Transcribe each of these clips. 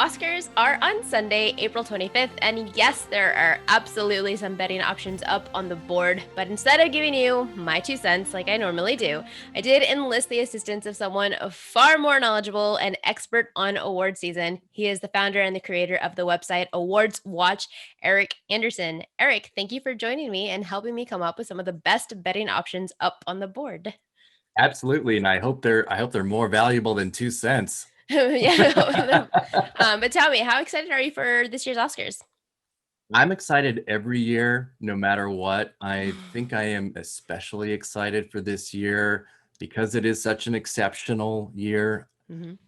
Oscars are on Sunday, April 25th, and yes, there are absolutely some betting options up on the board, but instead of giving you my 2 cents like I normally do, I did enlist the assistance of someone far more knowledgeable and expert on award season. He is the founder and the creator of the website Awards Watch, Erik Anderson. Erik, thank you for joining me and helping me come up with some of the best betting options up on the board. Absolutely, and I hope they're more valuable than 2 cents. Yeah. But tell me, how excited are you for this year's Oscars? I'm excited every year, no matter what. I think I am especially excited for this year because it is such an exceptional year. Mhm.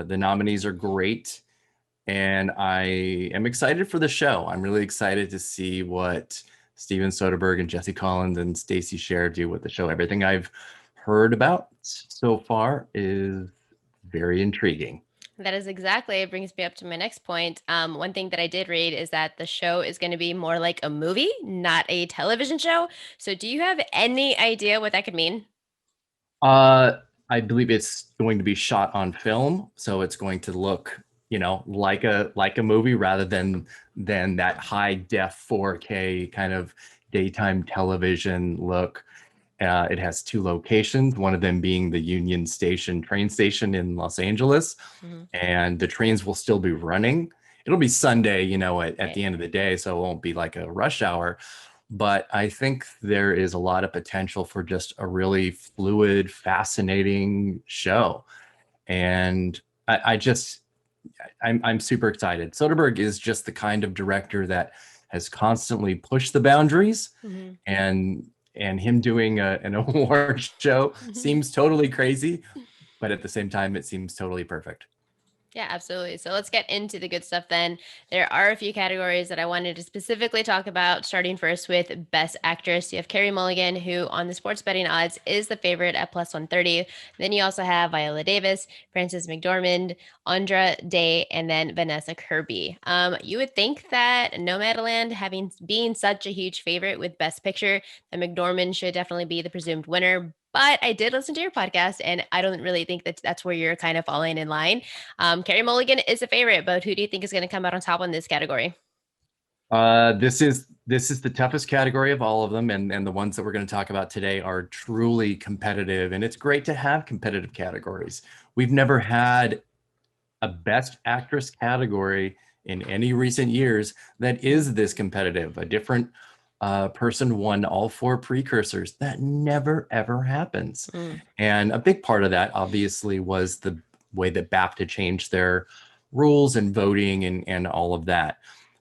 The nominees are great, and I am excited for the show. I'm really excited to see what Steven Soderbergh and Jesse Collins and Stacey Sher do with the show. Everything I've heard about so far is very intriguing. That is exactly it brings me up to my next point. One thing that I did read is that the show is going to be more like a movie, not a television show. So, do you have any idea what that could mean? Uh, I believe it's going to be shot on film, so it's going to look, like a movie rather than that high def 4K kind of daytime television look. It has two locations, one of them being the Union Station train station in Los Angeles, Mhm. and the trains will still be running. It'll be Sunday, at Right. the end of the day, so it won't be like a rush hour. But I think there is a lot of potential for just a really fluid, fascinating show. And I just, I'm super excited. Soderbergh is just the kind of director that has constantly pushed the boundaries, Mhm. and him doing an award show seems totally crazy, but at the same time, it seems totally perfect. Yeah, absolutely. So let's get into the good stuff then. There are a few categories that I wanted to specifically talk about, starting first with Best Actress. You have Carey Mulligan, who on the sports betting odds is the favorite at plus 130. Then you also have Viola Davis, Frances McDormand, Andra Day, and then Vanessa Kirby. You would think that Nomadland, having being such a huge favorite with Best Picture, that McDormand should definitely be the presumed winner. But I did listen to your podcast, and I don't really think that that's where you're kind of falling in line. Carey Mulligan is a favorite, but who do you think is going to come out on top in this category? This is the toughest category of all of them, and the ones that we're going to talk about today are truly competitive, and it's great to have competitive categories. We've never had a Best Actress category in any recent years that is this competitive. A different person won all four precursors. That never ever happens, Mm. and a big part of that obviously was the way that BAFTA changed their rules and voting and all of that.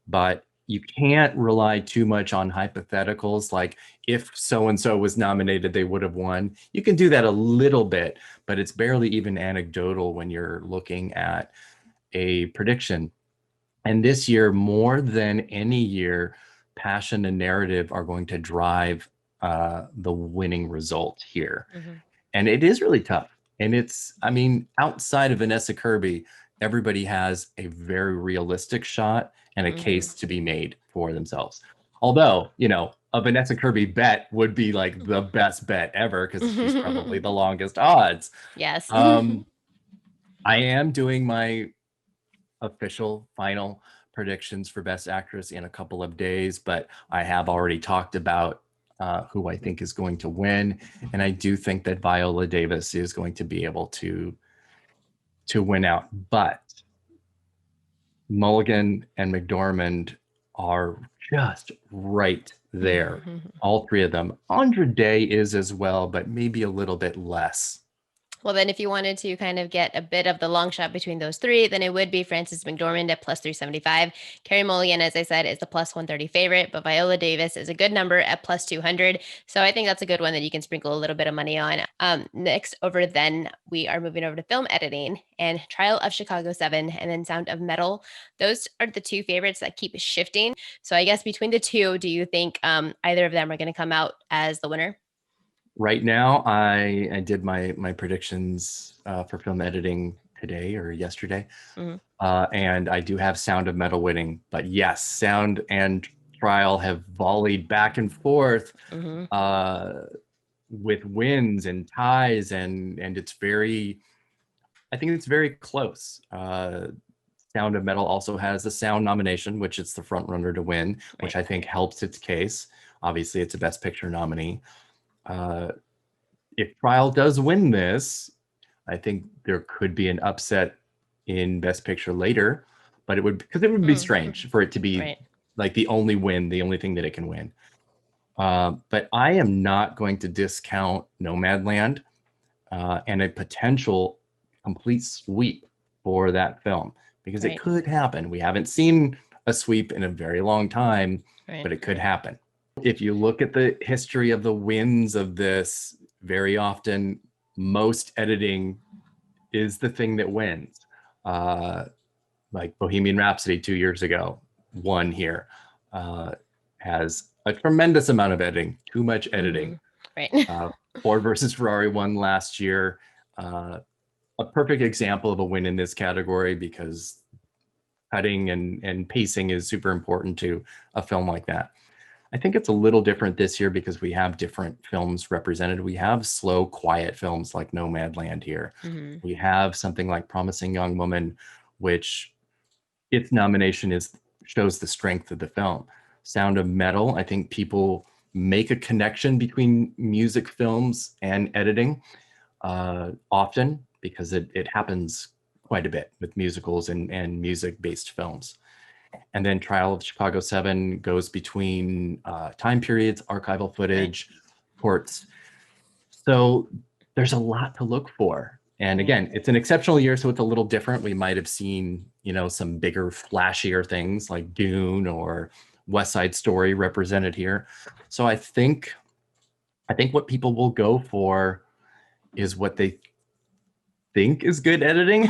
But you can't rely too much on hypotheticals like if so and so was nominated, they would have won. You can do that a little bit, but it's barely even anecdotal when you're looking at a prediction. And this year, more than any year, passion and narrative are going to drive the winning result here. Mhm. And it is really tough. And I mean, outside of Vanessa Kirby, everybody has a very realistic shot and a Mhm. case to be made for themselves. Although, a Vanessa Kirby bet would be like the best bet ever because she's probably the longest odds. Yes. Um, I am doing my official final predictions for Best Actress in a couple of days, but I have already talked about who I think is going to win, and I do think that Viola Davis is going to be able to win out. But Mulligan and McDormand are just right there. All three of them. Andra Day is as well, but maybe a little bit less. Well, then, if you wanted to kind of get a bit of the long shot between those three, then it would be Frances McDormand at plus 375. Carey Mulligan, as I said, is the plus 130 favorite, but Viola Davis is a good number at plus 200. So I think that's a good one that you can sprinkle a little bit of money on. Next, over then, we are moving over to film editing and Trial of Chicago 7 and then Sound of Metal. Those are the two favorites that keep shifting. So I guess between the two, do you think either of them are going to come out as the winner? Right now, I did my predictions for film editing today or yesterday. Mhm. And I do have Sound of Metal winning. But yes, Sound and Trial have volleyed back and forth Mhm. uh, with wins and ties, and it's very, I think it's very close. Sound of Metal also has the sound nomination, which it's the front runner to win, which I think helps its case. Obviously, it's a Best Picture nominee. If Trial does win this, I think there could be an upset in Best Picture later, but it would, because it would be strange for it to be like the only win, the only thing that it can win. But I am not going to discount Nomadland and a potential complete sweep for that film, because it could happen. We haven't seen a sweep in a very long time, but it could happen. If you look at the history of the wins of this, very often most editing is the thing that wins. Like Bohemian Rhapsody 2 years ago won here. Has a tremendous amount of editing, too much editing. Ford versus Ferrari won last year. A perfect example of a win in this category, because cutting and pacing is super important to a film like that. I think it's a little different this year because we have different films represented. We have slow, quiet films like Nomadland here. We have something like Promising Young Woman, which its nomination shows the strength of the film. Sound of Metal, I think people make a connection between music films and editing often, because it happens quite a bit with musicals and music-based films. And then Trial of Chicago 7 goes between time periods, archival footage, ports. So there's a lot to look for. And again, it's an exceptional year, so it's a little different. We might have seen, some bigger, flashier things like Dune or West Side Story represented here. So I think what people will go for is what they think is good editing.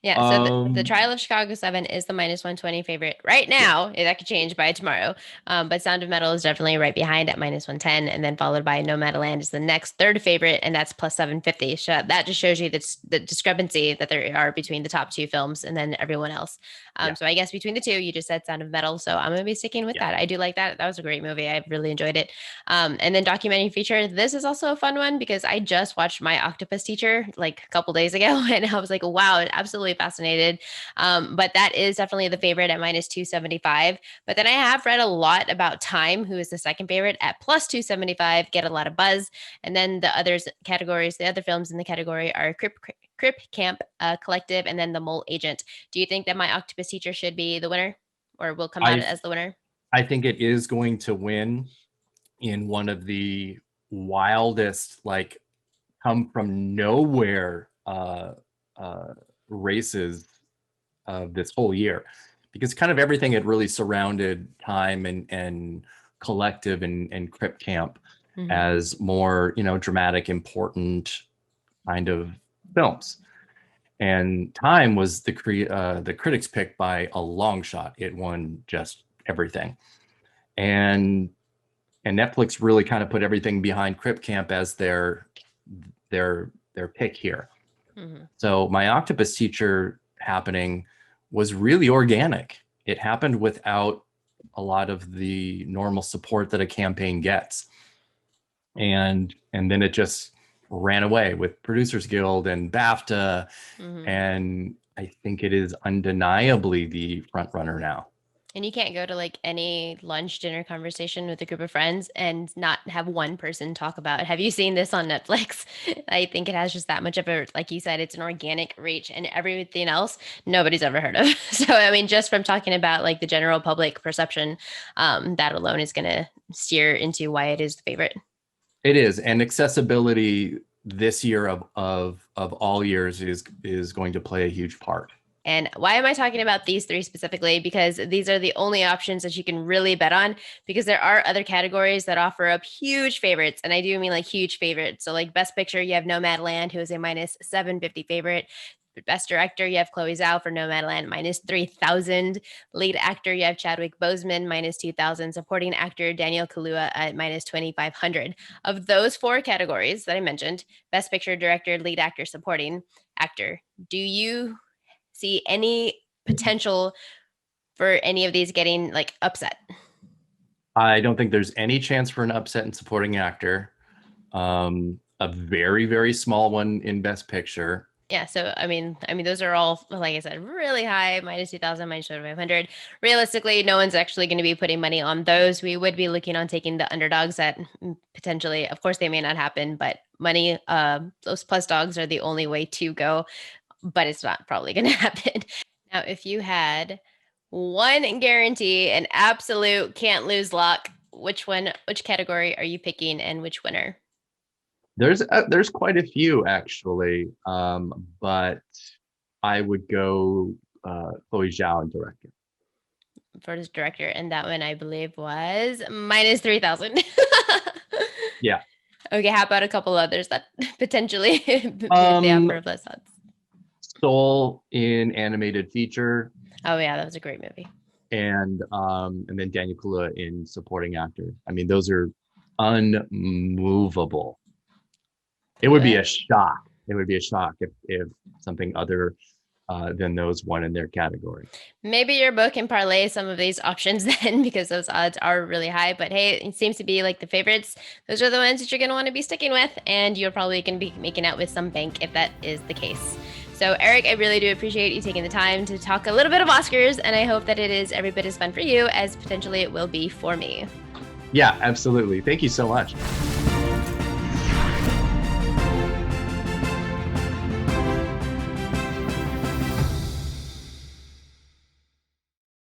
Yeah, so the Trial of Chicago 7 is the -120 favorite right now. That could change by tomorrow. But Sound of Metal is definitely right behind at -110, and then followed by Nomadland is the next third favorite, and that's +750. So that just shows you the discrepancy that there are between the top two films and then everyone else. So I guess between the two, you just said Sound of Metal. So I'm going to be sticking with that. I do like that. That was a great movie. I really enjoyed it. And then documentary feature. This is also a fun one because I just watched My Octopus Teacher like a couple days ago, and I was like, wow, absolutely fascinated. But that is definitely the favorite at -275. But then I have read a lot about Time, who is the second favorite at +275, get a lot of buzz. And then the others categories, the other films in the category are Crip Camp Collective, and then The Mole Agent. Do you think that My Octopus Teacher should be the winner, or will come out as the winner? I think it is going to win in one of the wildest, like, come from nowhere races of this whole year, because kind of everything had really surrounded Time and Collective and Crip Camp as more, dramatic, important kind of films. And Time was the critics' pick by a long shot. It won just everything, and Netflix really kind of put everything behind Crip Camp as their pick here. So My Octopus Teacher happening was really organic. It happened without a lot of the normal support that a campaign gets, and then it just ran away with Producers Guild and BAFTA, and I think it is undeniably the front runner now. And you can't go to like any lunch, dinner conversation with a group of friends and not have one person talk about it. Have you seen this on Netflix? I think it has just that much of a, like you said, it's an organic reach, and everything else nobody's ever heard of. So, I mean, just from talking about like the general public perception, that alone is going to steer into why it is the favorite. It is, and accessibility this year of all years is going to play a huge part. And why am I talking about these three specifically? Because these are the only options that you can really bet on, because there are other categories that offer up huge favorites. And I do mean like huge favorites. So like Best Picture, you have Nomadland, who is a -750 favorite. Best Director, you have Chloe Zhao for Nomadland, -3,000. Lead Actor, you have Chadwick Boseman, -2,000. Supporting Actor, Daniel Kaluuya at -2,500. Of those four categories that I mentioned, Best Picture, Director, Lead Actor, Supporting Actor, do you see any potential for any of these getting like upset? I don't think there's any chance for an upset in Supporting Actor. A very, very small one in Best Picture. Yeah, so those are all, like I said, really high, minus 2,000, minus 2,500. Realistically, no one's actually going to be putting money on those. We would be looking on taking the underdogs that potentially, of course, they may not happen, but money, those plus dogs are the only way to go, but it's not probably going to happen. Now, if you had one guarantee, an absolute can't lose lock, which category are you picking and which winner? There's quite a few actually, but I would go Chloe Zhao and director. For his director, and that one I believe was minus 3,000. Yeah. Okay, how about a couple others that potentially they offer less odds? Soul in animated feature. Oh yeah, that was a great movie. And then Daniel Kaluuya in supporting actor. I mean, those are unmovable. It would be a shock. It would be a shock if something other than those won in their category. Maybe your book can parlay some of these options then, because those odds are really high. But hey, it seems to be like the favorites. Those are the ones that you're going to want to be sticking with, and you're probably going to be making out with some bank if that is the case. So Erik, I really do appreciate you taking the time to talk a little bit of Oscars, and I hope that it is every bit as fun for you as potentially it will be for me. Yeah, absolutely. Thank you so much.